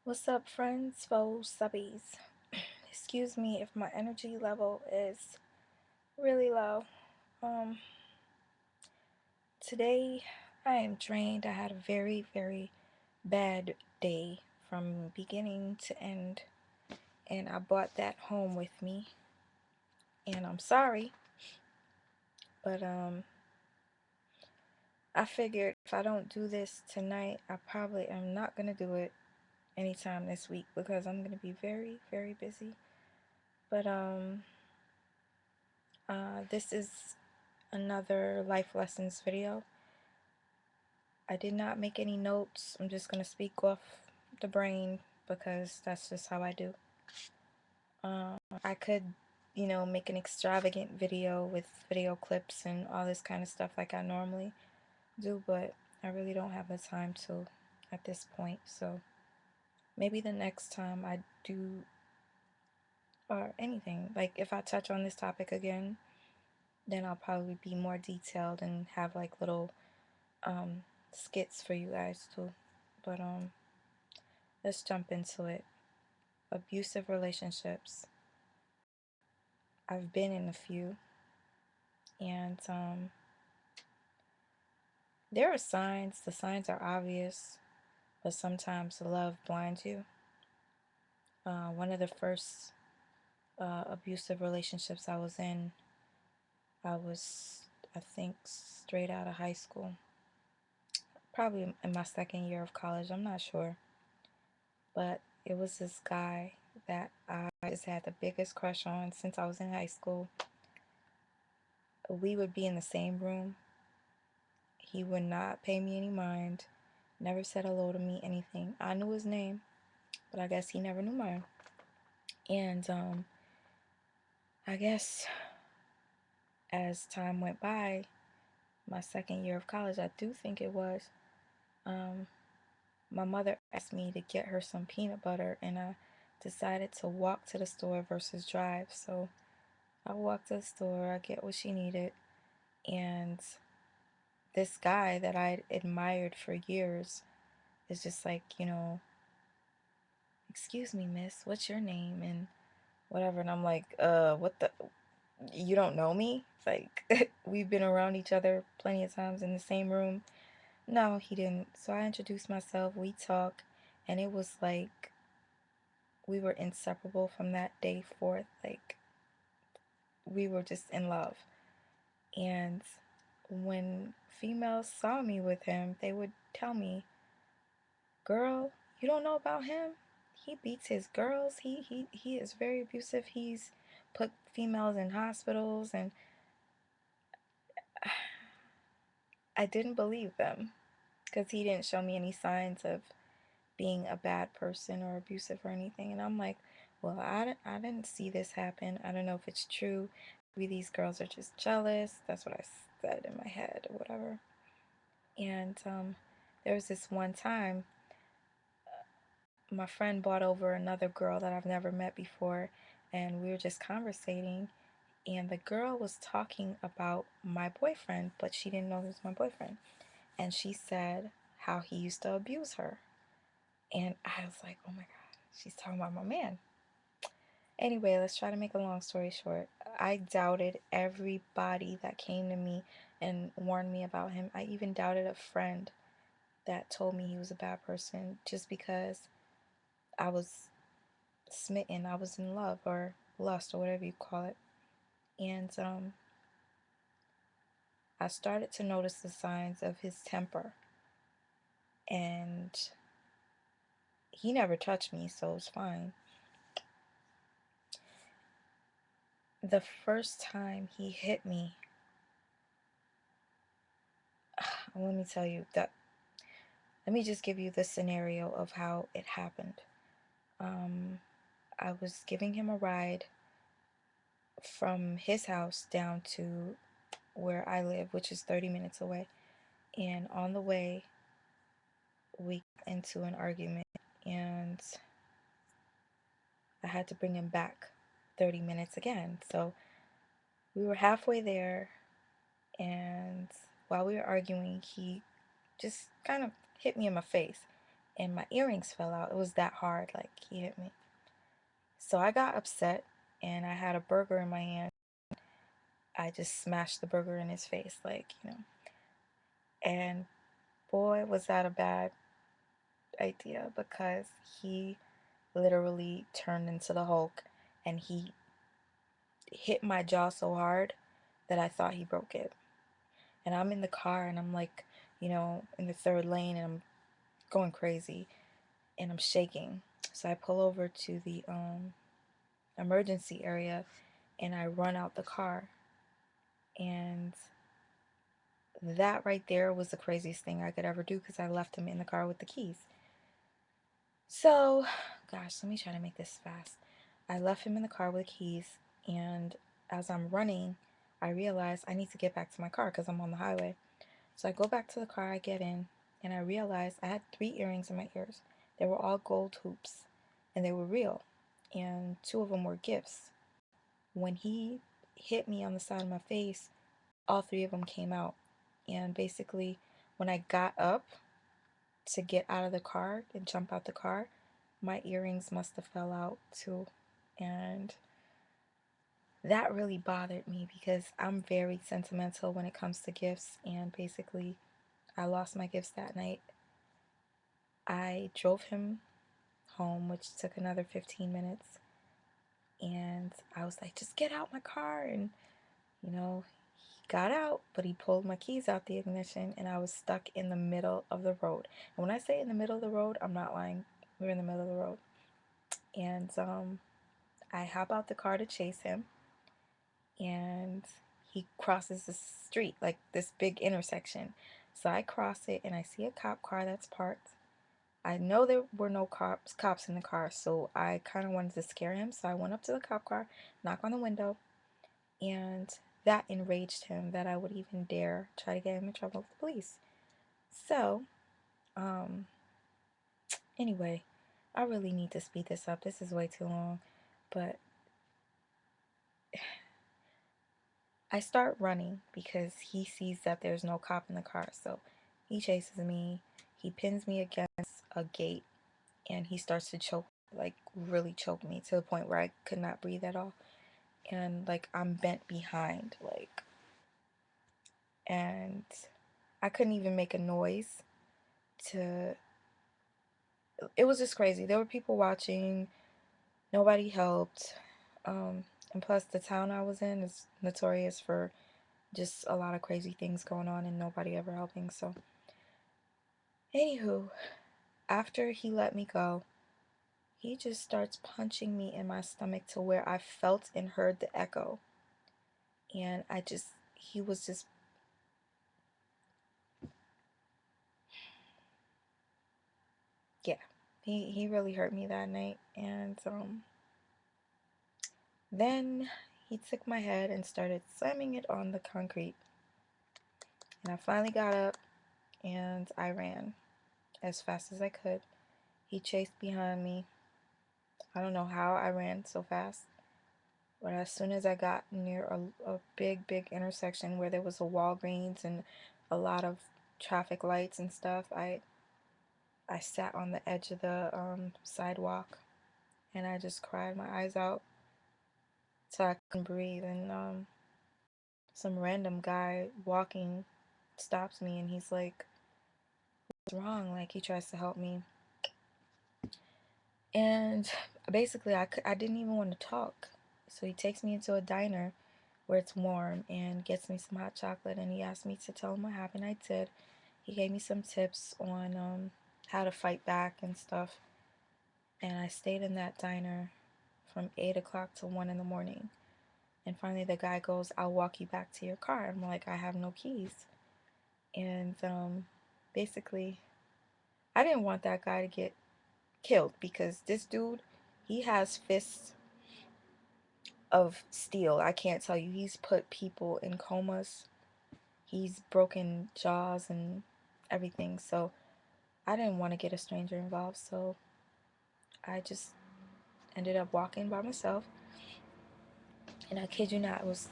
What's up, friends, foes, subbies? Excuse me if my energy level is really low. Um, Today I am drained. I had a very, very bad day from beginning to end, and I brought that home with me. And I'm sorry, but I figured if I don't do this tonight, I probably am not gonna do it anytime this week because I'm gonna be very, very busy. But this is another life lessons video. I did not make any notes. I'm just gonna speak off the brain because that's just how I do. I could, make an extravagant video with video clips and all this kind of stuff like I normally do, but I really don't have the time to at this point. So maybe the next time I do, or anything, like if I touch on this topic again, then I'll probably be more detailed and have like little skits for you guys too. But let's jump into it. Abusive relationships. I've been in a few, and there are signs. The signs are obvious, but sometimes love blinds you. One of the first abusive relationships I was in, I think, straight out of high school. Probably in my second year of college, I'm not sure. But it was this guy that I just had the biggest crush on since I was in high school. We would be in the same room. He would not pay me any mind, never said hello to me, anything. I knew his name, but I guess he never knew mine. And I guess as time went by, my second year of college, I do think it was, um, my mother asked me to get her some peanut butter, and I decided to walk to the store versus drive. So I walked to the store, I get what she needed, and this guy that I admired for years is just like, excuse me, miss, what's your name? And whatever. And I'm like, what the? You don't know me? Like, we've been around each other plenty of times in the same room. No, he didn't. So I introduced myself, we talked, and it was like we were inseparable from that day forth. Like, we were just in love. And when females saw me with him, they would tell me, girl, you don't know about him? He beats his girls. He is very abusive. He's put females in hospitals, and I didn't believe them because he didn't show me any signs of being a bad person or abusive or anything. And I'm like, well, I didn't see this happen. I don't know if it's true. Maybe these girls are just jealous. That's what I said in my head or whatever. And there was this one time my friend brought over another girl that I've never met before, and we were just conversating, and the girl was talking about my boyfriend, but she didn't know he was my boyfriend. And she said how he used to abuse her. And I was like, oh my God, she's talking about my man. Anyway, let's try to make a long story short. I doubted everybody that came to me and warned me about him. I even doubted a friend that told me he was a bad person just because I was smitten, I was in love or lust or whatever you call it. And I started to notice the signs of his temper. And he never touched me, so it was fine. The first time he hit me, let me tell you that. Let me just give you the scenario of how it happened. I was giving him a ride from his house down to where I live, which is 30 minutes away. And on the way, we got into an argument, and I had to bring him back 30 minutes again. So we were halfway there, and while we were arguing, he just kind of hit me in my face. and my earrings fell out. It was that hard, like he hit me. So I got upset, and I had a burger in my hand. I just smashed the burger in his face, like, And boy, was that a bad idea, because he literally turned into the Hulk, and he hit my jaw so hard that I thought he broke it. And I'm in the car, and I'm like, in the third lane, and I'm going crazy, and I'm shaking. So I pull over to the emergency area, and I run out the car. And that right there was the craziest thing I could ever do, because I left him in the car with the keys. So, gosh, let me try to make this fast. I left him in the car with the keys, and as I'm running, I realize I need to get back to my car because I'm on the highway. So I go back to the car, I get in, and I realize I had 3 earrings in my ears. They were all gold hoops, and they were real, and 2 of them were gifts. When he hit me on the side of my face, all 3 of them came out. And basically, when I got up to get out of the car and jump out the car, my earrings must have fell out too. And that really bothered me, because I'm very sentimental when it comes to gifts, and basically I lost my gifts that night. I drove him home, which took another 15 minutes, and I was like, just get out my car. And he got out, but he pulled my keys out the ignition, and I was stuck in the middle of the road. And when I say in the middle of the road, I'm not lying. We were in the middle of the road. And I hop out the car to chase him, and he crosses the street, like this big intersection. So I cross it, and I see a cop car that's parked. I know there were no cops in the car, so I kind of wanted to scare him. So I went up to the cop car, knocked on the window, and that enraged him that I would even dare try to get him in trouble with the police. So, anyway, I really need to speed this up. This is way too long, but I start running because he sees that there's no cop in the car. So he chases me, he pins me against a gate, and he starts to choke, like really choke me to the point where I could not breathe at all. And like I'm bent behind, like, and I couldn't even make a noise to. It was just crazy. There were people watching, nobody helped. And plus, the town I was in is notorious for just a lot of crazy things going on and nobody ever helping. So, anywho, after he let me go, he just starts punching me in my stomach to where I felt and heard the echo. And he was just, yeah, he really hurt me that night. And then he took my head and started slamming it on the concrete. And I finally got up and I ran as fast as I could. He chased behind me. I don't know how I ran so fast, but as soon as I got near a big intersection where there was a Walgreens and a lot of traffic lights and stuff, I sat on the edge of the sidewalk, and I just cried my eyes out till I couldn't breathe. And some random guy walking stops me, and he's like, "What's wrong?" Like, he tries to help me. And basically, I didn't even want to talk. So he takes me into a diner where it's warm and gets me some hot chocolate. And he asked me to tell him what happened. I did. He gave me some tips on how to fight back and stuff. And I stayed in that diner from 8 o'clock to 1 in the morning. And finally, the guy goes, "I'll walk you back to your car." I'm like, "I have no keys." And basically, I didn't want that guy to get killed, because this dude, he has fists of steel. I can't tell you. He's put people in comas. He's broken jaws and everything. So I didn't want to get a stranger involved. So I just ended up walking by myself. And I kid you not, it was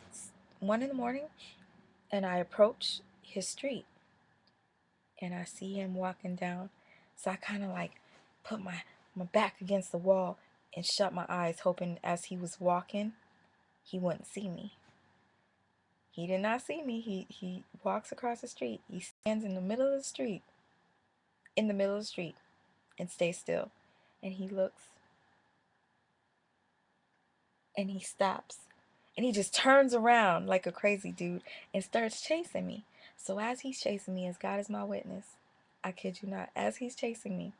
1 in the morning, and I approach his street, and I see him walking down. So I kind of like put my back against the wall and shut my eyes, hoping as he was walking, he wouldn't see me. He did not see me. He walks across the street. He stands in the middle of the street, in the middle of the street, and stays still. And he looks and he stops. And he just turns around like a crazy dude and starts chasing me. So as he's chasing me, as God is my witness, I kid you not, as he's chasing me,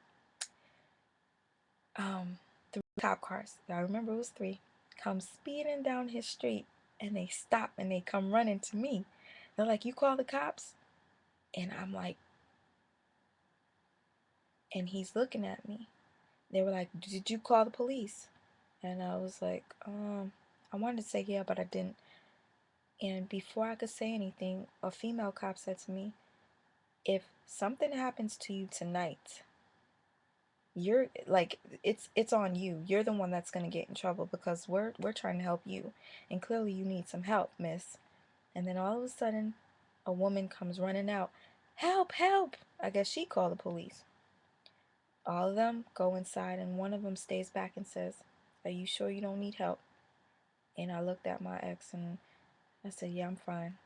three cop cars, I remember it was three, come speeding down his street, and they stop and they come running to me. They're like, "You call the cops?" And I'm like, and he's looking at me. They were like, "Did you call the police?" And I was like, I wanted to say yeah, but I didn't. And before I could say anything, a female cop said to me, "If something happens to you tonight, you're like, it's on you. You're the one that's gonna get in trouble because we're trying to help you, and clearly you need some help, miss." And then all of a sudden, a woman comes running out, "Help, help!" I guess she called the police. All of them go inside, and one of them stays back and says, "Are you sure you don't need help?" And I looked at my ex and I said, "Yeah, I'm fine."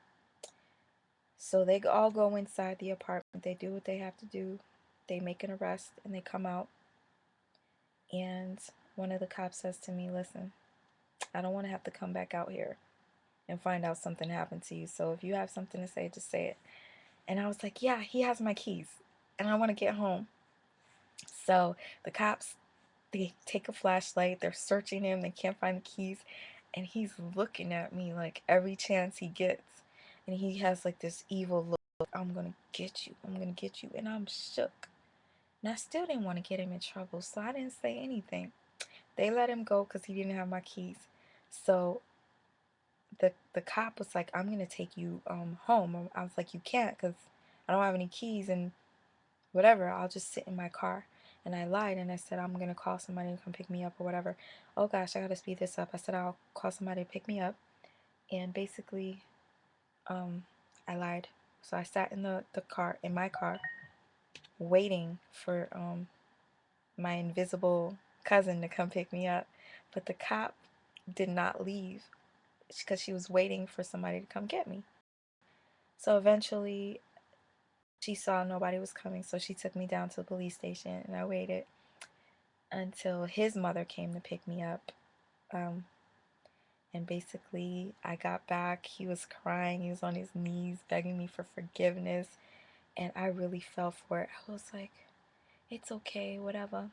So they all go inside the apartment. They do what they have to do. They make an arrest and they come out. And one of the cops says to me, "Listen, I don't want to have to come back out here and find out something happened to you. So if you have something to say, just say it." And I was like, "Yeah, he has my keys and I want to get home." So the cops, they take a flashlight, they're searching him, they can't find the keys, and he's looking at me like every chance he gets. And he has like this evil look, "I'm gonna get you, I'm gonna get you." And I'm shook. And I still didn't want to get him in trouble, so I didn't say anything. They let him go because he didn't have my keys. So the cop was like, "I'm gonna take you home." I was like, "You can't because I don't have any keys and whatever, I'll just sit in my car." And I lied and I said, "I'm gonna call somebody to come pick me up or whatever." Oh gosh, I gotta speed this up. I said, "I'll call somebody to pick me up." And basically, um, I lied. So I sat in the car, in my car, waiting for my invisible cousin to come pick me up. But the cop did not leave because she was waiting for somebody to come get me. So eventually, she saw nobody was coming, so she took me down to the police station and I waited until his mother came to pick me up. Um, and basically, I got back. He was crying. He was on his knees begging me for forgiveness. And I really fell for it. I was like, "It's okay, whatever."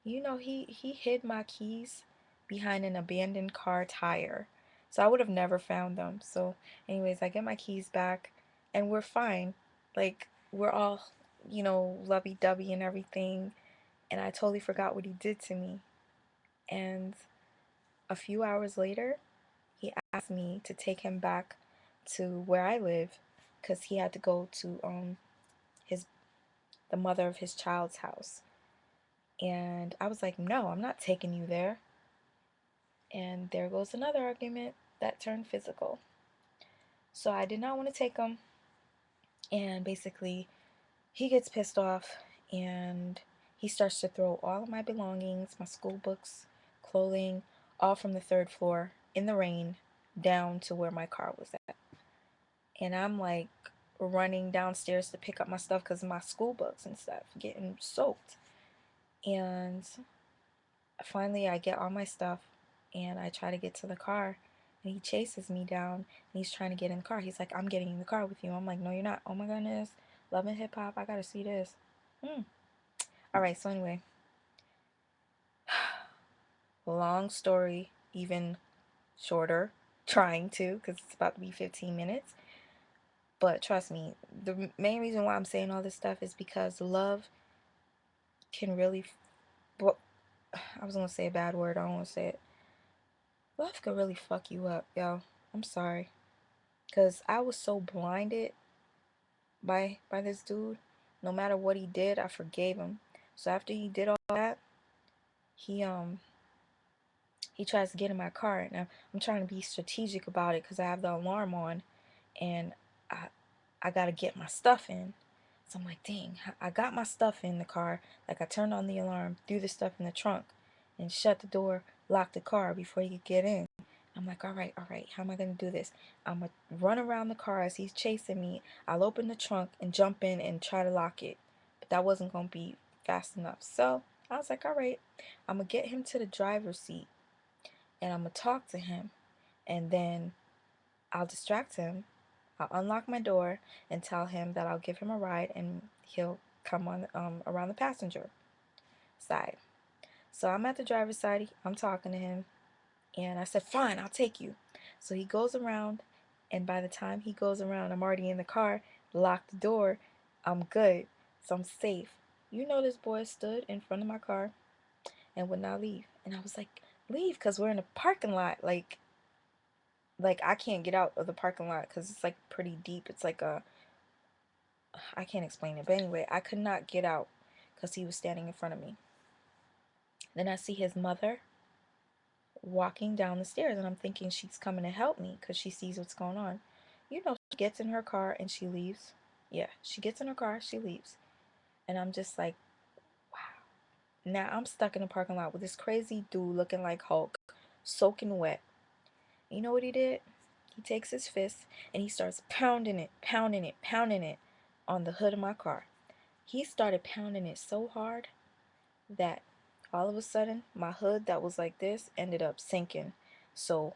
You know, he hid my keys behind an abandoned car tire. So I would have never found them. So, anyways, I get my keys back and we're fine. Like, we're all, lovey dovey and everything. And I totally forgot what he did to me. And a few hours later, he asked me to take him back to where I live because he had to go to his the mother of his child's house. And I was like, "No, I'm not taking you there." And there goes another argument that turned physical. So I did not want to take him. And basically, he gets pissed off and he starts to throw all of my belongings, my school books, clothing, all from the third floor in the rain down to where my car was at. And I'm like running downstairs to pick up my stuff because my school books and stuff getting soaked. And finally, I get all my stuff and I try to get to the car. And he chases me down and he's trying to get in the car. He's like, "I'm getting in the car with you." I'm like, "No, you're not." Oh my goodness. Love and hip hop. I gotta see this. All right, so anyway, long story, even shorter, trying to, because it's about to be 15 minutes. But trust me, the main reason why I'm saying all this stuff is because love can really, well, I was gonna say a bad word, I don't want to say it. Love could really fuck you up, yo. I'm sorry. Because I was so blinded by this dude. No matter what he did, I forgave him. So after he did all that, he he tries to get in my car. Now I'm trying to be strategic about it because I have the alarm on and I I gotta get my stuff in. So I'm like, dang, I got my stuff in the car. Like, I turned on the alarm, threw the stuff in the trunk, and shut the door, locked the car before he could get in. I'm like, all right, how am I going to do this? I'm going to run around the car as he's chasing me. I'll open the trunk and jump in and try to lock it. But that wasn't going to be fast enough. So I was like, all right, I'm going to get him to the driver's seat and I'm going to talk to him. And then I'll distract him. I'll unlock my door and tell him that I'll give him a ride and he'll come on around the passenger side. So I'm at the driver's side. I'm talking to him. And I said, fine, I'll take you. So he goes around, and by the time he goes around, I'm already in the car, locked the door, I'm good, so I'm safe. You know, this boy stood in front of my car and would not leave. And I was like, leave, because we're in a parking lot. Like I can't get out of the parking lot because it's like pretty deep. It's like I can't explain it. But anyway, I could not get out because he was standing in front of me. Then I see his mother walking down the stairs, and I'm thinking she's coming to help me because she sees what's going on. You know, she gets in her car and she leaves. Yeah, she gets in her car, she leaves. And I'm just like, wow. Now I'm stuck in the parking lot with this crazy dude looking like Hulk, soaking wet. You know what he did? He takes his fist and he starts pounding it, pounding it, pounding it on the hood of my car. He started pounding it so hard that all of a sudden my hood that was like this ended up sinking. So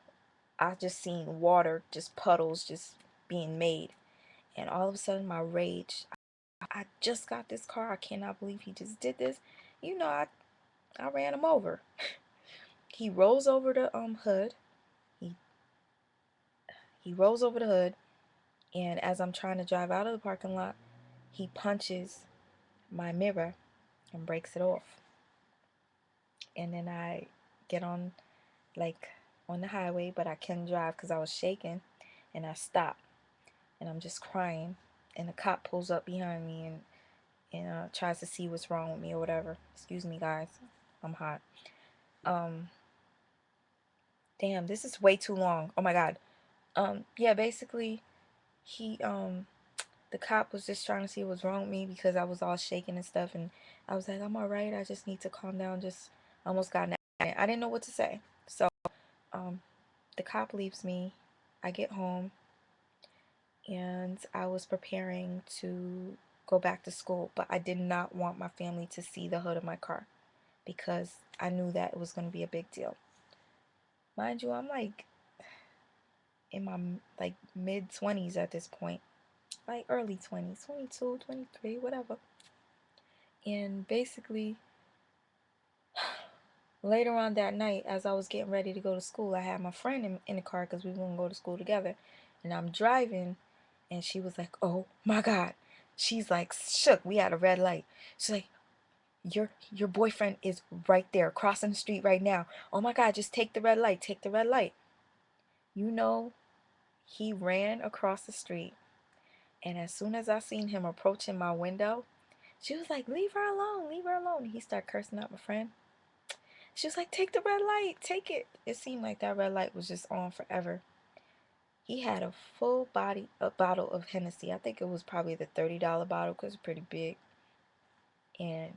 I just seen water, just puddles just being made. And all of a sudden my rage, I just got this car. I cannot believe he just did this. You know, I ran him over. He rolls over the hood. He he rolls over the hood, and as I'm trying to drive out of the parking lot, he punches my mirror and breaks it off. And then I get on like on the highway, but I couldn't drive because I was shaking, and I stop and I'm just crying, and the cop pulls up behind me and tries to see what's wrong with me or whatever. Excuse me, guys, I'm hot. Um, damn, this is way too long. Oh my god. Yeah, basically, he the cop was just trying to see what's wrong with me because I was all shaking and stuff, and I was like, I'm all right. I just need to calm down. Just almost got an accident. I didn't know what to say, so um, the cop leaves me. I get home and I was preparing to go back to school, but I did not want my family to see the hood of my car because I knew that it was going to be a big deal. Mind you, I'm like in my like mid 20s at this point, like early 20s, 22, 23, whatever. And basically, later on that night, as I was getting ready to go to school, I had my friend in the car because we were going to go to school together. And I'm driving, and she was like, oh my God. She's like shook. We had a red light. She's like, your boyfriend is right there crossing the street right now. Oh my God, just take the red light. Take the red light. You know, he ran across the street. And as soon as I seen him approaching my window, she was like, leave her alone. Leave her alone. He started cursing out my friend. She was like, take the red light. Take it. It seemed like that red light was just on forever. He had a bottle of Hennessy. I think it was probably the $30 bottle because it's pretty big. And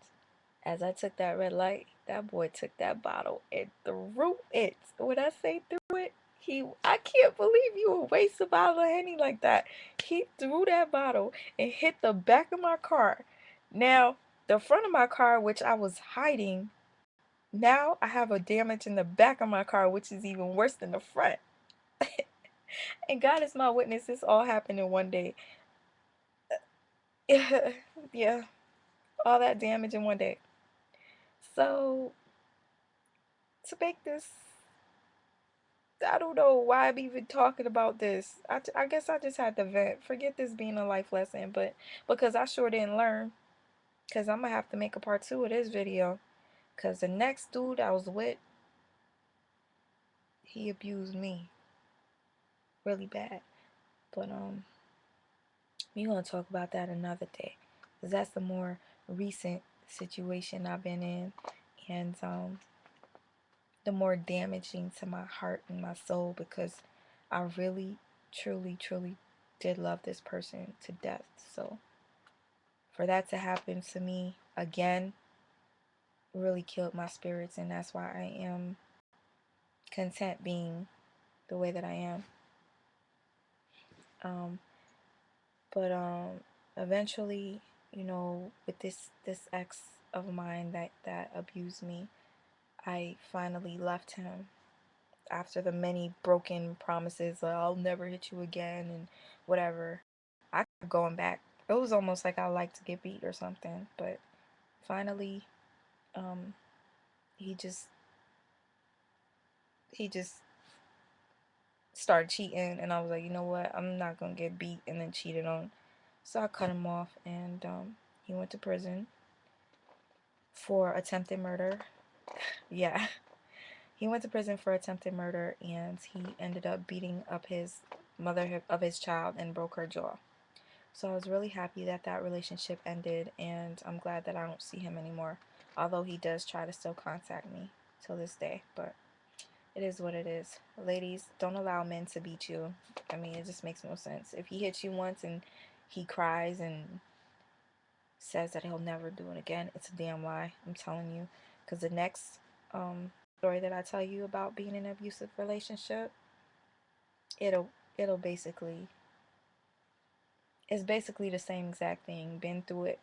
as I took that red light, that boy took that bottle and threw it. When I say threw it, I can't believe you would waste a bottle of Henny like that. He threw that bottle and hit the back of my car. Now, the front of my car, which I was hiding, now I have a damage in the back of my car, which is even worse than the front. And God is my witness, this all happened in one day. Yeah, all that damage in one day. So, to make this, I don't know why I'm even talking about this. I guess I just had to vent. Forget this being a life lesson, but because I sure didn't learn. Because I'm going to have to make a part 2 of this video. Because the next dude I was with, he abused me really bad. But, we're going to talk about that another day. Because that's the more recent situation I've been in. And, the more damaging to my heart and my soul because I really, truly, truly did love this person to death. So for that to happen to me again really killed my spirits, and that's why I am content being the way that I am. Um, but eventually, you know, with this ex of mine that abused me, I finally left him after the many broken promises, like, I'll never hit you again and whatever. I kept going back. It was almost like I like to get beat or something, but finally, um, he just he just started cheating, and I was like, you know what? I'm not gonna get beat and then cheated on. So I cut him off, and he went to prison for attempted murder. Yeah, he went to prison for attempted murder, and he ended up beating up his mother of his child and broke her jaw. So I was really happy that that relationship ended, and I'm glad that I don't see him anymore. Although he does try to still contact me till this day, but it is what it is. Ladies, don't allow men to beat you. I mean, it just makes no sense. If he hits you once and he cries and says that he'll never do it again, it's a damn lie. I'm telling you. Because the next story that I tell you about being in an abusive relationship, it'll it'll basically it's basically the same exact thing. Been through it,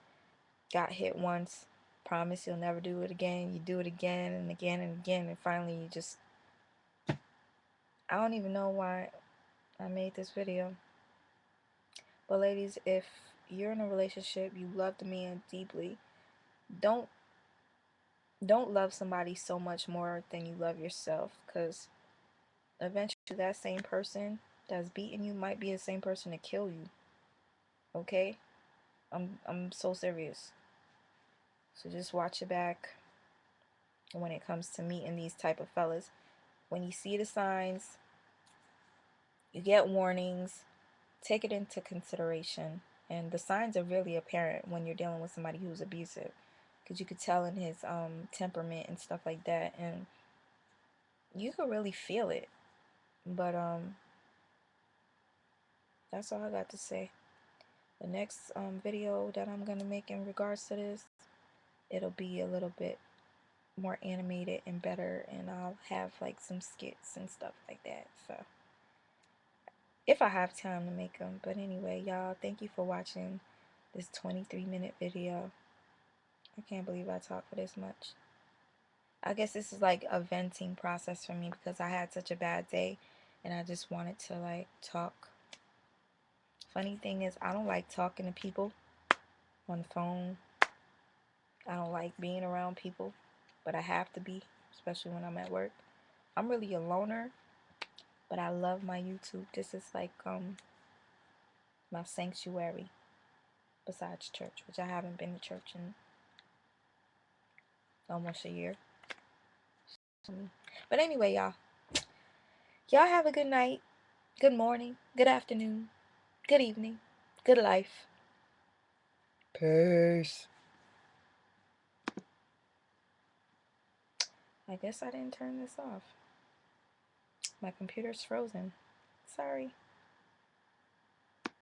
got hit once, promise you'll never do it again. You do it again and again and again, and finally you just I don't even know why I made this video. But ladies, if you're in a relationship, you love the man deeply, don't don't love somebody so much more than you love yourself, because eventually that same person that's beating you might be the same person to kill you. Okay? I'm so serious. So just watch your back when it comes to meeting these type of fellas. When you see the signs, you get warnings, take it into consideration. And the signs are really apparent when you're dealing with somebody who's abusive, because you could tell in his temperament and stuff like that, and you could really feel it. But that's all I got to say. The next video that I'm gonna make in regards to this, it'll be a little bit more animated and better, and I'll have like some skits and stuff like that. So if I have time to make them. But anyway, y'all, thank you for watching this 23-minute video. I can't believe I talked for this much. I guess this is like a venting process for me because I had such a bad day and I just wanted to like talk. Funny thing is, I don't like talking to people on the phone. I don't like being around people, but I have to be, especially when I'm at work. I'm really a loner, but I love my YouTube. This is like my sanctuary besides church, which I haven't been to church in almost a year. But anyway, y'all have a good night, good morning, good afternoon, good evening, good life. Peace. I guess I didn't turn this off. My computer's frozen. Sorry.